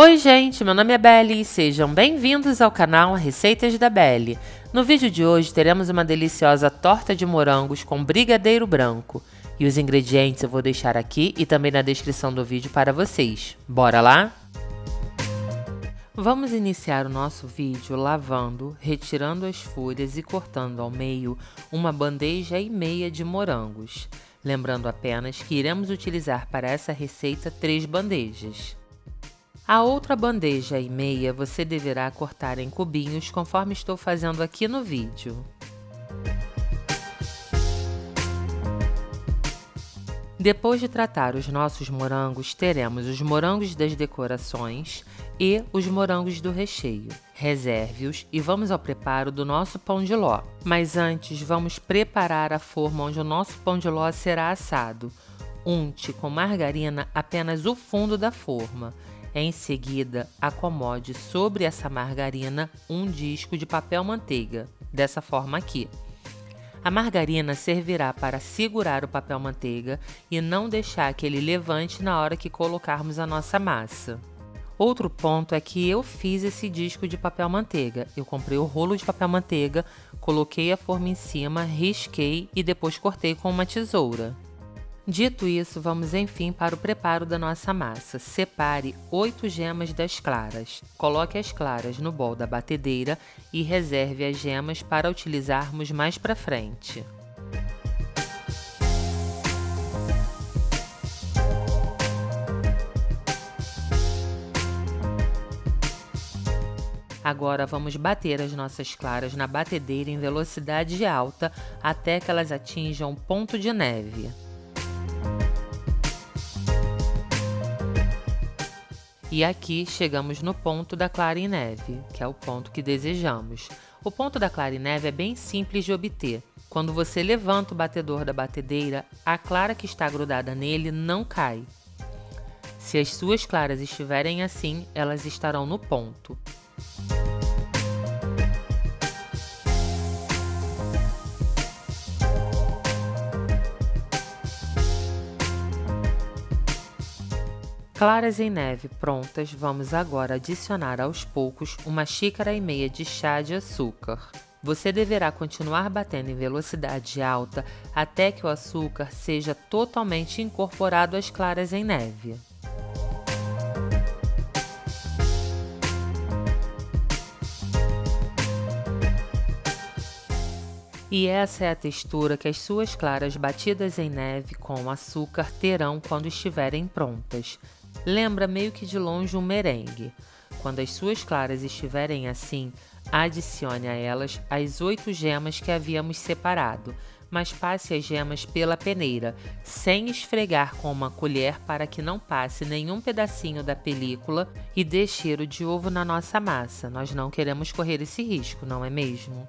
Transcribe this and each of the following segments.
Oi gente, meu nome é Belly e sejam bem-vindos ao canal Receitas da Belly. No vídeo de hoje teremos uma deliciosa torta de morangos com brigadeiro branco. E os ingredientes eu vou deixar aqui e também na descrição do vídeo para vocês. Bora lá? Vamos iniciar o nosso vídeo lavando, retirando as folhas e cortando ao meio uma bandeja e meia de morangos. Lembrando apenas que iremos utilizar para essa receita 3 bandejas. A outra bandeja e meia você deverá cortar em cubinhos conforme estou fazendo aqui no vídeo. Depois de tratar os nossos morangos, teremos os morangos das decorações e os morangos do recheio. Reserve-os e vamos ao preparo do nosso pão de ló. Mas antes, vamos preparar a forma onde o nosso pão de ló será assado. Unte com margarina apenas o fundo da forma. Em seguida, acomode sobre essa margarina um disco de papel manteiga, dessa forma aqui. A margarina servirá para segurar o papel manteiga e não deixar que ele levante na hora que colocarmos a nossa massa. Outro ponto é que eu fiz esse disco de papel manteiga. Eu comprei o rolo de papel manteiga, coloquei a forma em cima, risquei e depois cortei com uma tesoura. Dito isso, vamos enfim para o preparo da nossa massa. Separe 8 gemas das claras. Coloque as claras no bol da batedeira e reserve as gemas para utilizarmos mais para frente. Agora vamos bater as nossas claras na batedeira em velocidade alta até que elas atinjam ponto de neve. E aqui chegamos no ponto da clara em neve, que é o ponto que desejamos. O ponto da clara em neve é bem simples de obter. Quando você levanta o batedor da batedeira, a clara que está grudada nele não cai. Se as suas claras estiverem assim, elas estarão no ponto. Claras em neve prontas, vamos agora adicionar aos poucos 1,5 xícaras de chá de açúcar. Você deverá continuar batendo em velocidade alta até que o açúcar seja totalmente incorporado às claras em neve. E essa é a textura que as suas claras batidas em neve com açúcar terão quando estiverem prontas. Lembra meio que de longe um merengue. Quando as suas claras estiverem assim, adicione a elas as 8 gemas que havíamos separado, mas passe as gemas pela peneira, sem esfregar com uma colher para que não passe nenhum pedacinho da película e dê cheiro de ovo na nossa massa. Nós não queremos correr esse risco, não é mesmo?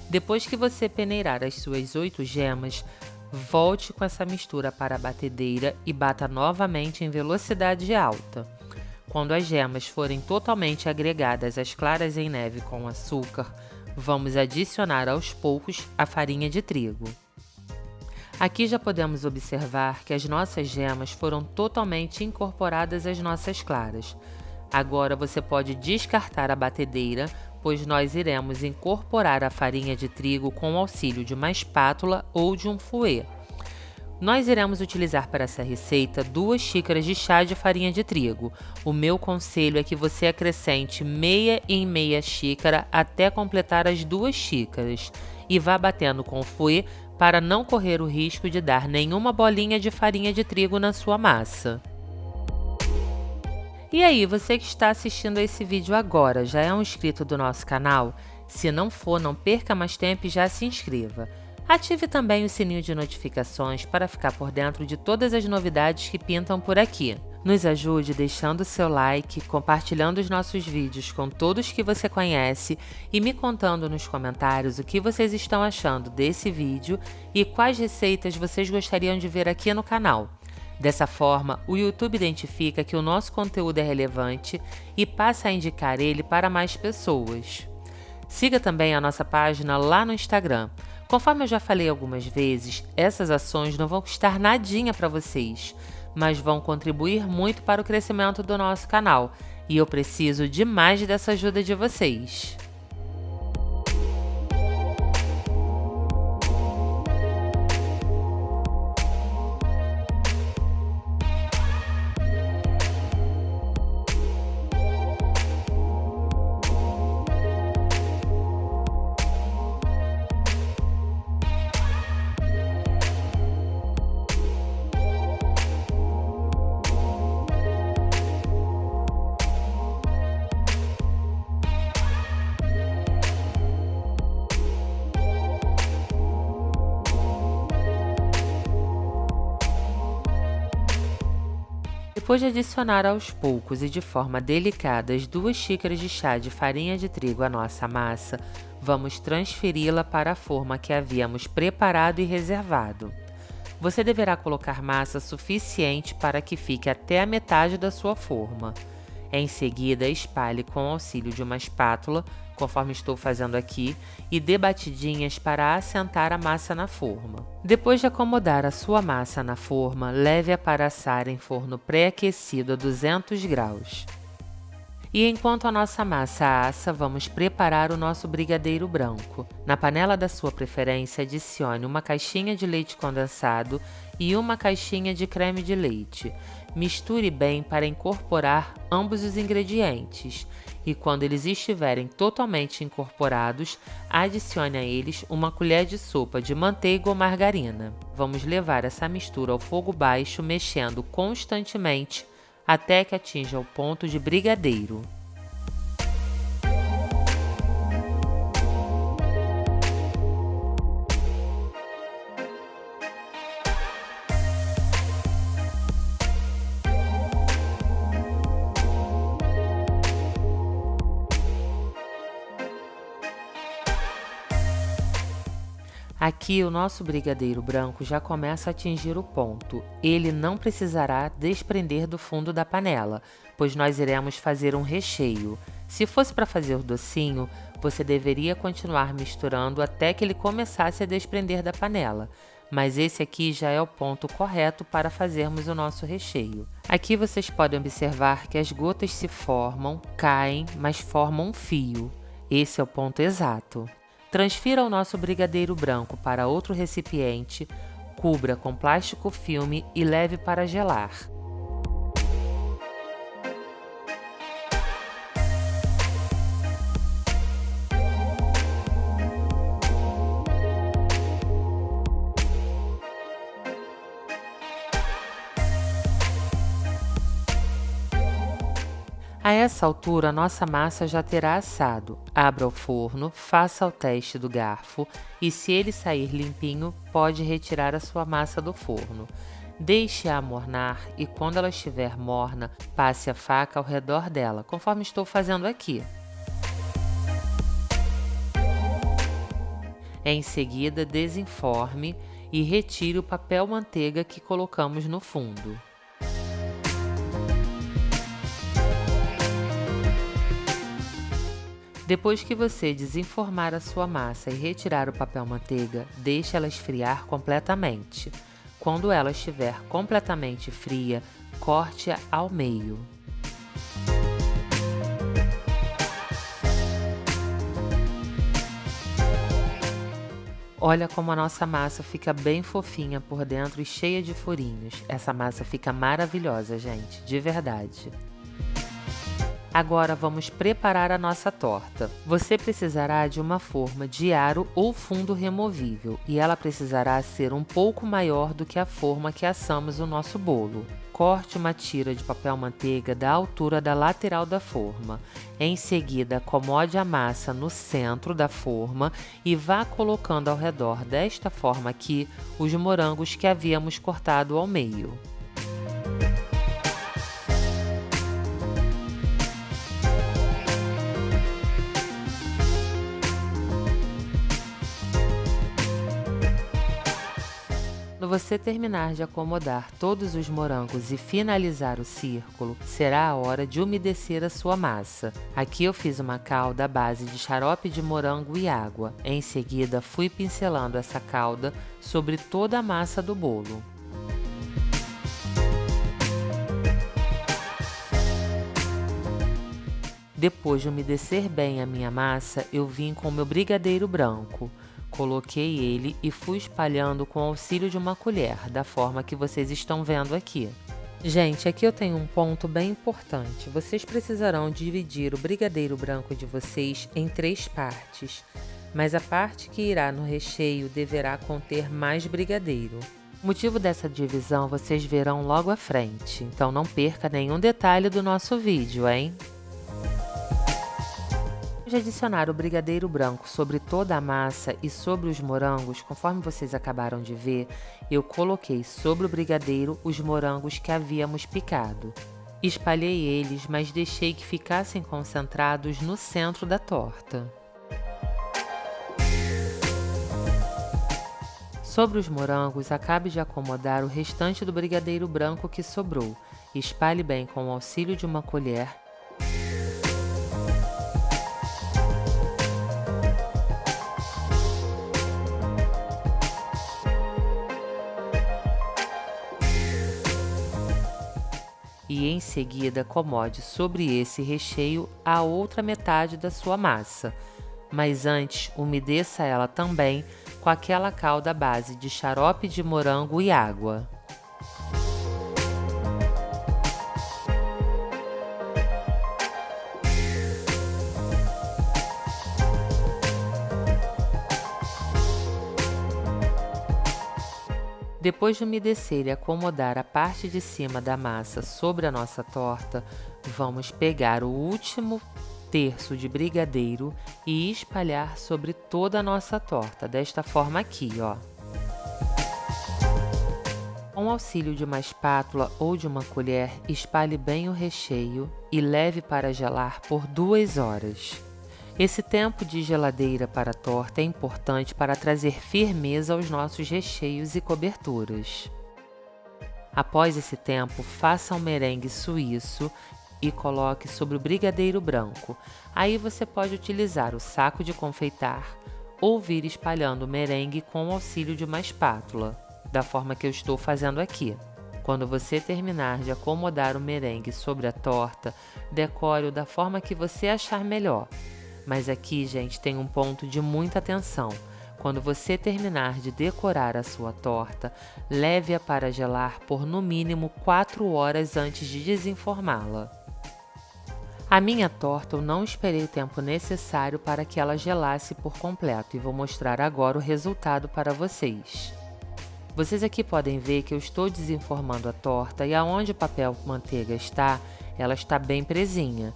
Depois que você peneirar as suas 8 gemas, volte com essa mistura para a batedeira e bata novamente em velocidade alta. Quando as gemas forem totalmente agregadas às claras em neve com açúcar, vamos adicionar aos poucos a farinha de trigo. Aqui já podemos observar que as nossas gemas foram totalmente incorporadas às nossas claras. Agora você pode descartar a batedeira, pois nós iremos incorporar a farinha de trigo com o auxílio de uma espátula ou de um fouet. Nós iremos utilizar para essa receita 2 xícaras de chá de farinha de trigo. O meu conselho é que você acrescente meia em meia xícara até completar as 2 xícaras e vá batendo com o fouet para não correr o risco de dar nenhuma bolinha de farinha de trigo na sua massa. E aí, você que está assistindo a esse vídeo agora, já é um inscrito do nosso canal? Se não for, não perca mais tempo e já se inscreva. Ative também o sininho de notificações para ficar por dentro de todas as novidades que pintam por aqui. Nos ajude deixando seu like, compartilhando os nossos vídeos com todos que você conhece e me contando nos comentários o que vocês estão achando desse vídeo e quais receitas vocês gostariam de ver aqui no canal. Dessa forma, o YouTube identifica que o nosso conteúdo é relevante e passa a indicar ele para mais pessoas. Siga também a nossa página lá no Instagram. Conforme eu já falei algumas vezes, essas ações não vão custar nadinha para vocês, mas vão contribuir muito para o crescimento do nosso canal. E eu preciso demais dessa ajuda de vocês. Depois de adicionar aos poucos e de forma delicada as 2 xícaras de chá de farinha de trigo à nossa massa, vamos transferi-la para a forma que havíamos preparado e reservado. Você deverá colocar massa suficiente para que fique até a metade da sua forma. Em seguida, espalhe com o auxílio de uma espátula, conforme estou fazendo aqui, e dê batidinhas para assentar a massa na forma. Depois de acomodar a sua massa na forma, leve-a para assar em forno pré-aquecido a 200 graus. E enquanto a nossa massa assa, vamos preparar o nosso brigadeiro branco. Na panela da sua preferência, adicione uma caixinha de leite condensado e uma caixinha de creme de leite. Misture bem para incorporar ambos os ingredientes e quando eles estiverem totalmente incorporados, adicione a eles uma colher de sopa de manteiga ou margarina. Vamos levar essa mistura ao fogo baixo, mexendo constantemente até que atinja o ponto de brigadeiro. Aqui o nosso brigadeiro branco já começa a atingir o ponto. Ele não precisará desprender do fundo da panela, pois nós iremos fazer um recheio. Se fosse para fazer o docinho, você deveria continuar misturando até que ele começasse a desprender da panela. Mas esse aqui já é o ponto correto para fazermos o nosso recheio. Aqui vocês podem observar que as gotas se formam, caem, mas formam um fio. Esse é o ponto exato. Transfira o nosso brigadeiro branco para outro recipiente, cubra com plástico filme e leve para gelar. A essa altura, a nossa massa já terá assado. Abra o forno, faça o teste do garfo e, se ele sair limpinho, pode retirar a sua massa do forno. Deixe-a amornar e, quando ela estiver morna, passe a faca ao redor dela, conforme estou fazendo aqui. Em seguida, desenforme e retire o papel manteiga que colocamos no fundo. Depois que você desenformar a sua massa e retirar o papel manteiga, deixe ela esfriar completamente. Quando ela estiver completamente fria, corte-a ao meio. Olha como a nossa massa fica bem fofinha por dentro e cheia de furinhos. Essa massa fica maravilhosa, gente, de verdade. Agora vamos preparar a nossa torta. Você precisará de uma forma de aro ou fundo removível e ela precisará ser um pouco maior do que a forma que assamos o nosso bolo. Corte uma tira de papel manteiga da altura da lateral da forma. Em seguida, acomode a massa no centro da forma e vá colocando ao redor desta forma aqui os morangos que havíamos cortado ao meio. Quando você terminar de acomodar todos os morangos e finalizar o círculo, será a hora de umedecer a sua massa. Aqui eu fiz uma calda à base de xarope de morango e água. Em seguida, fui pincelando essa calda sobre toda a massa do bolo. Depois de umedecer bem a minha massa, eu vim com o meu brigadeiro branco. Coloquei ele e fui espalhando com o auxílio de uma colher, da forma que vocês estão vendo aqui. Gente, aqui eu tenho um ponto bem importante. Vocês precisarão dividir o brigadeiro branco de vocês em 3 partes, mas a parte que irá no recheio deverá conter mais brigadeiro. O motivo dessa divisão vocês verão logo à frente, então não perca nenhum detalhe do nosso vídeo, hein? Depois de adicionar o brigadeiro branco sobre toda a massa e sobre os morangos, conforme vocês acabaram de ver, eu coloquei sobre o brigadeiro os morangos que havíamos picado. Espalhei eles, mas deixei que ficassem concentrados no centro da torta. Sobre os morangos, acabe de acomodar o restante do brigadeiro branco que sobrou. Espalhe bem com o auxílio de uma colher. E em seguida acomode sobre esse recheio a outra metade da sua massa. Mas antes, umedeça ela também com aquela calda à base de xarope de morango e água. Depois de umedecer e acomodar a parte de cima da massa sobre a nossa torta, vamos pegar o último terço de brigadeiro e espalhar sobre toda a nossa torta, desta forma aqui, ó. Com o auxílio de uma espátula ou de uma colher, espalhe bem o recheio e leve para gelar por 2 horas. Esse tempo de geladeira para a torta é importante para trazer firmeza aos nossos recheios e coberturas. Após esse tempo, faça um merengue suíço e coloque sobre o brigadeiro branco. Aí você pode utilizar o saco de confeitar ou vir espalhando o merengue com o auxílio de uma espátula, da forma que eu estou fazendo aqui. Quando você terminar de acomodar o merengue sobre a torta, decore-o da forma que você achar melhor. Mas aqui, gente, tem um ponto de muita atenção. Quando você terminar de decorar a sua torta, leve-a para gelar por no mínimo 4 horas antes de desenformá-la. A minha torta eu não esperei o tempo necessário para que ela gelasse por completo e vou mostrar agora o resultado para vocês. Vocês aqui podem ver que eu estou desenformando a torta e aonde o papel manteiga está, ela está bem presinha.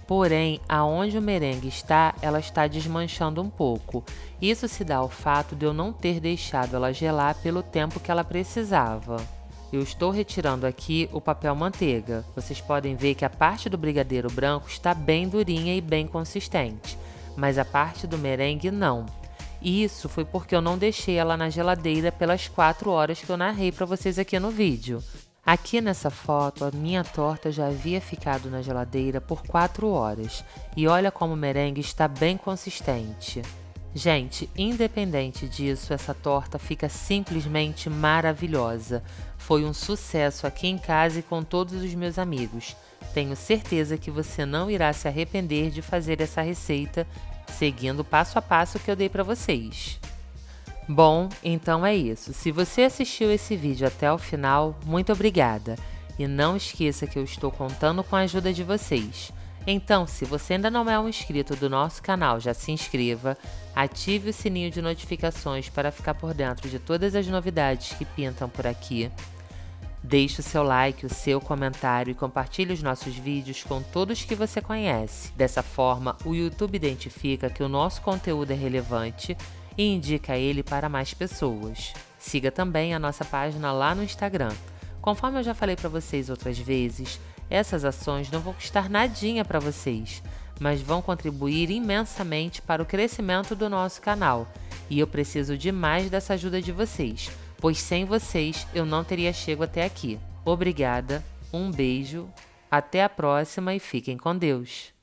Porém, aonde o merengue está, ela está desmanchando um pouco. Isso se dá ao fato de eu não ter deixado ela gelar pelo tempo que ela precisava. Eu estou retirando aqui o papel manteiga. Vocês podem ver que a parte do brigadeiro branco está bem durinha e bem consistente, mas a parte do merengue não. Isso foi porque eu não deixei ela na geladeira pelas 4 horas que eu narrei para vocês aqui no vídeo. Aqui nessa foto, a minha torta já havia ficado na geladeira por 4 horas e olha como o merengue está bem consistente. Gente, independente disso, essa torta fica simplesmente maravilhosa. Foi um sucesso aqui em casa e com todos os meus amigos. Tenho certeza que você não irá se arrepender de fazer essa receita seguindo o passo a passo que eu dei para vocês. Bom, então é isso. Se você assistiu esse vídeo até o final, muito obrigada. E não esqueça que eu estou contando com a ajuda de vocês. Então, se você ainda não é um inscrito do nosso canal, já se inscreva, ative o sininho de notificações para ficar por dentro de todas as novidades que pintam por aqui. Deixe o seu like, o seu comentário e compartilhe os nossos vídeos com todos que você conhece. Dessa forma, o YouTube identifica que o nosso conteúdo é relevante e indica ele para mais pessoas. Siga também a nossa página lá no Instagram. Conforme eu já falei para vocês outras vezes, essas ações não vão custar nadinha para vocês, mas vão contribuir imensamente para o crescimento do nosso canal. E eu preciso demais dessa ajuda de vocês, pois sem vocês eu não teria chego até aqui. Obrigada, um beijo, até a próxima e fiquem com Deus!